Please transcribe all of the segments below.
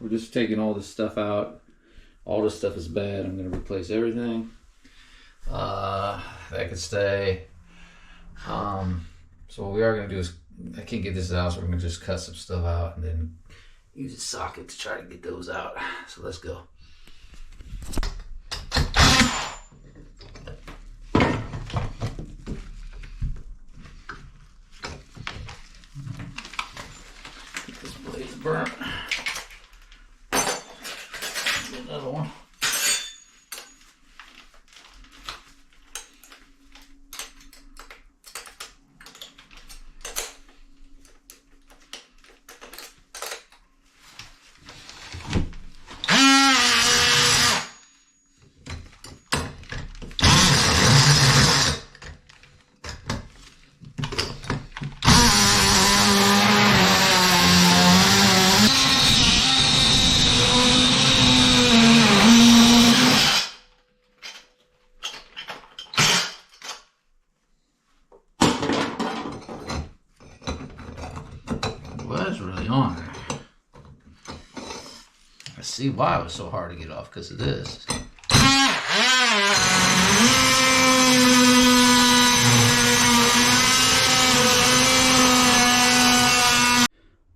We're just taking all this stuff out. All this stuff is bad. I'm going to replace everything. That could stay. So what we are going to do is, I can't get this out, so we're going to just cut some stuff out and then use a socket to try to get those out. So let's go. Get this blade burnt. Get another one. Was really on there. I see why it was so hard to get off, because of this.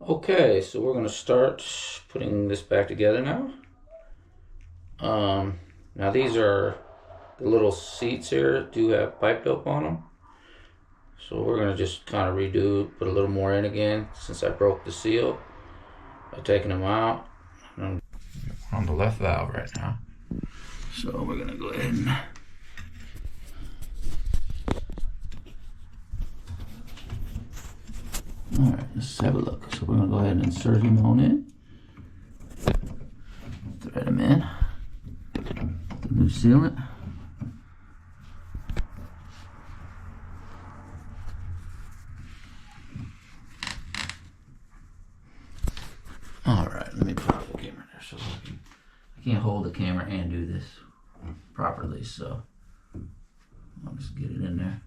Okay, so we're going to start putting this back together now. Now these are the little seats here, do have pipe dope on them. So we're going to just kind of redo, put a little more in again since I broke the seal by taking them out. I'm on the left valve right now. So we're going to go ahead and alright, let's have a look. So we're going to go ahead and insert him on in. Thread him in. New sealant. Alright, let me put the camera there so I can't hold the camera and do this properly, so I'll just get it in there.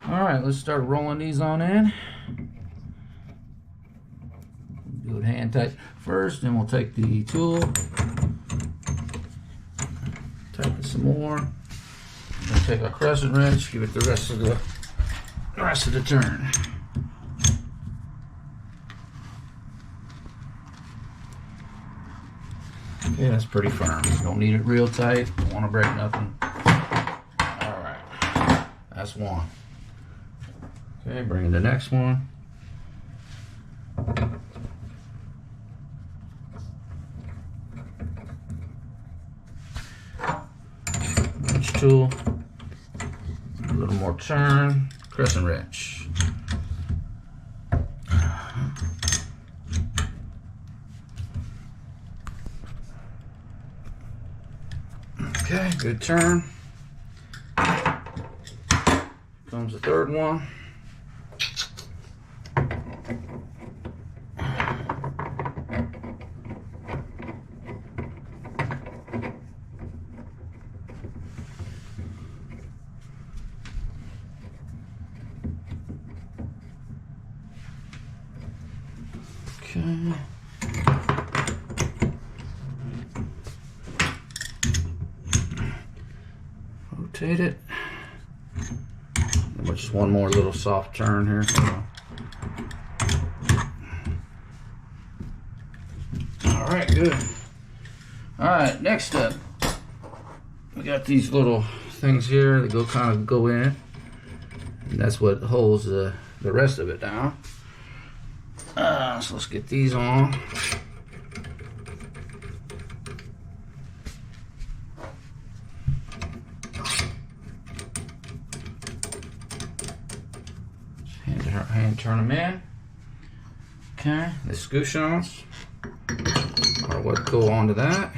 Alright, let's start rolling these on in. Do it hand tight first, then we'll take the tool, tighten some more, then take our crescent wrench, give it the rest of the turn. Okay, that's pretty firm. Don't need it real tight. Don't want to break nothing. Alright, that's one. Okay, bring in the next one. Wrench tool. A little more turn. Crescent wrench. Okay, good turn. Comes the third one. Okay. Rotate it. And just one more little soft turn here. Alright, good. Alright, next up, we got these little things here that kind of go in, and that's what holds the rest of it down. So let's get these on. Hand turn them in. Okay, the escutcheons are what go onto that.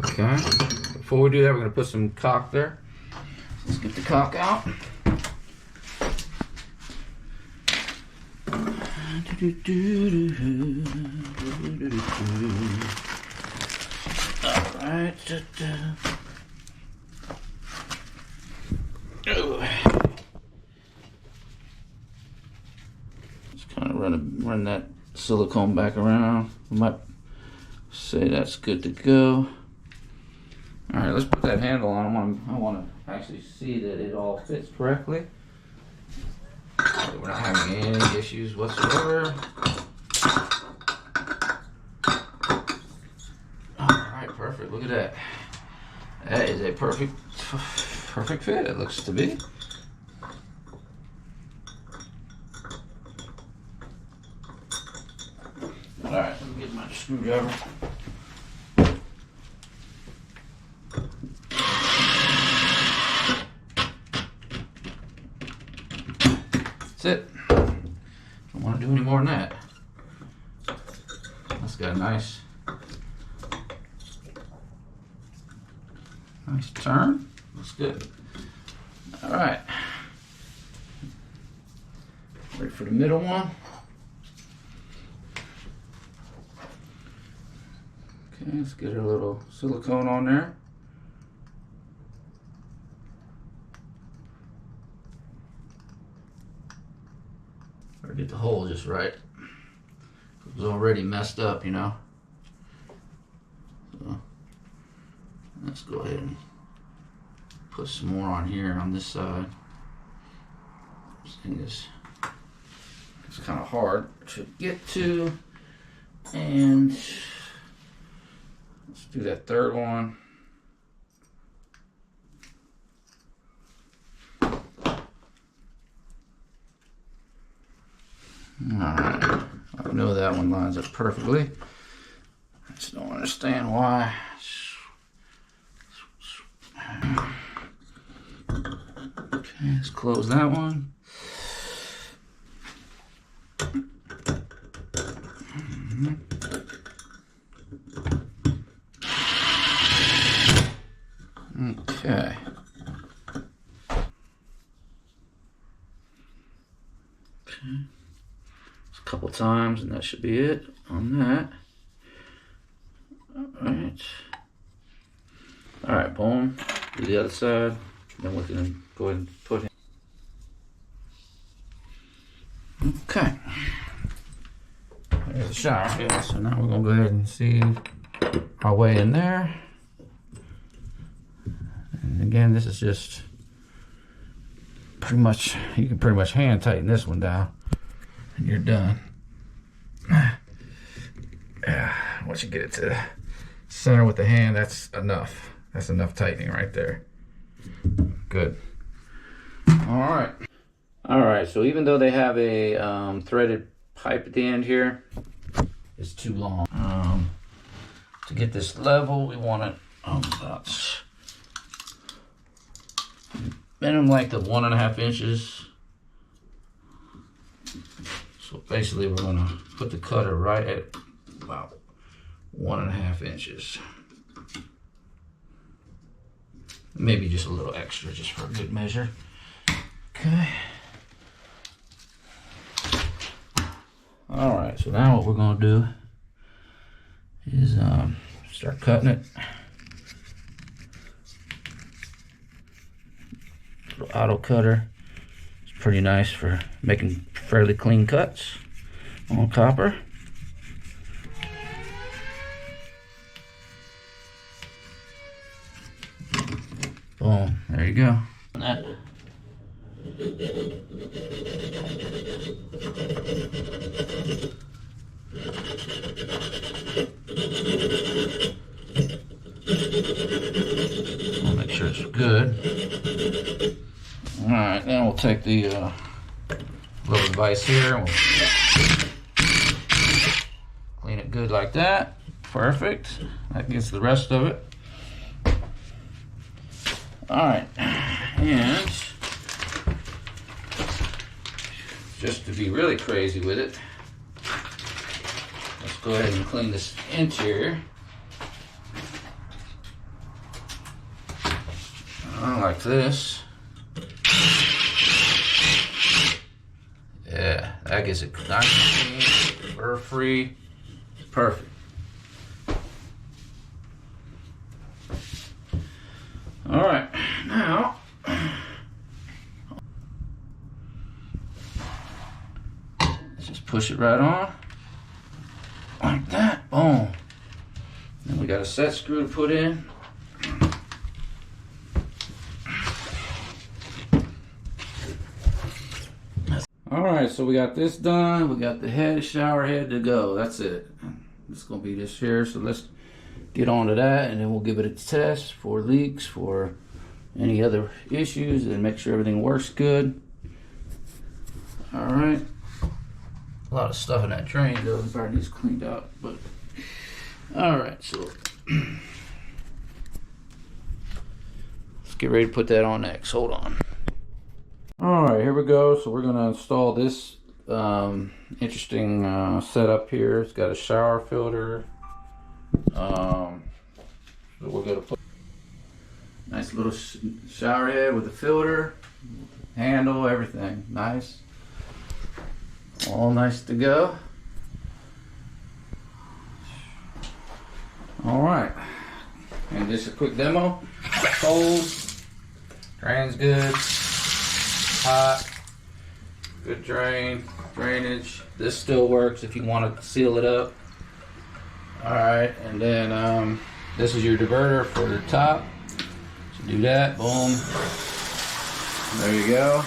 Okay, before we do that, we're going to put some caulk there. Let's get the caulk out. Alright. Kind of run that silicone back around. We might say that's good to go. All right, let's put that handle on. I want to actually see that it all fits correctly. We're not having any issues whatsoever. All right, perfect. Look at that. That is a perfect fit. It looks to be. All right, let me get my screwdriver. That's it. Don't want to do any more than that. That's got a nice turn. Looks good. All right. Ready for the middle one. Okay, let's get a little silicone on there. Better get the hole just right. It was already messed up, you know. So let's go ahead and put some more on here on this side. This thing is kind of hard to get to, and let's do that third one. Alright, I know that one lines up perfectly. I just don't understand why. Okay, let's close that one. Okay. A couple times and that should be it on that. All right, boom. Do the other side. Then we can go ahead and put it. Okay. There's the shower. Yeah, so now we're gonna go ahead and see our way in there. And again, this is just pretty much, you can pretty much hand tighten this one down and you're done. Once you get it to the center with the hand, that's enough. That's enough tightening right there. Good. All right, so even though they have a threaded pipe at the end here, it's too long. To get this level, we want it about minimum length of 1.5 inches. So basically we're gonna put the cutter right at about 1.5 inches. Maybe just a little extra just for a good measure. Okay. All right, so now what we're gonna do is start cutting it. Little auto cutter. It's pretty nice for making fairly clean cuts on copper. Boom, there you go. That. I'll make sure it's good. All right, then we'll take the little device here and we'll clean it good like that. Perfect. That gets the rest of it. All right, and just to be really crazy with it, let's go ahead and clean this interior. Like this. Yeah, that gets it nice and clean, burr-free. Perfect. All right, now let's just push it right on. Like that, boom. Then we got a set screw to put in. Alright, so we got this done. We got the shower head to go. That's it. It's gonna be this here, so let's get on to that, and then we'll give it a test for leaks, for any other issues, and make sure everything works good. Alright. A lot of stuff in that drain though, it probably needs cleaned out, but alright, so let's get ready to put that on next. Hold on. Alright, here we go. So we're gonna install this interesting setup here. It's got a shower filter. So we're gonna put nice little shower head with a filter, handle, everything nice, all nice to go. All right, and just a quick demo. Cold, drains good, hot, good drainage. This still works if you want to seal it up. All right, and then this is your diverter for the top. So do that, boom. There you go.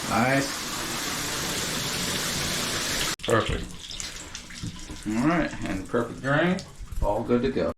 Nice. Perfect. All right, and perfect drain. All good to go.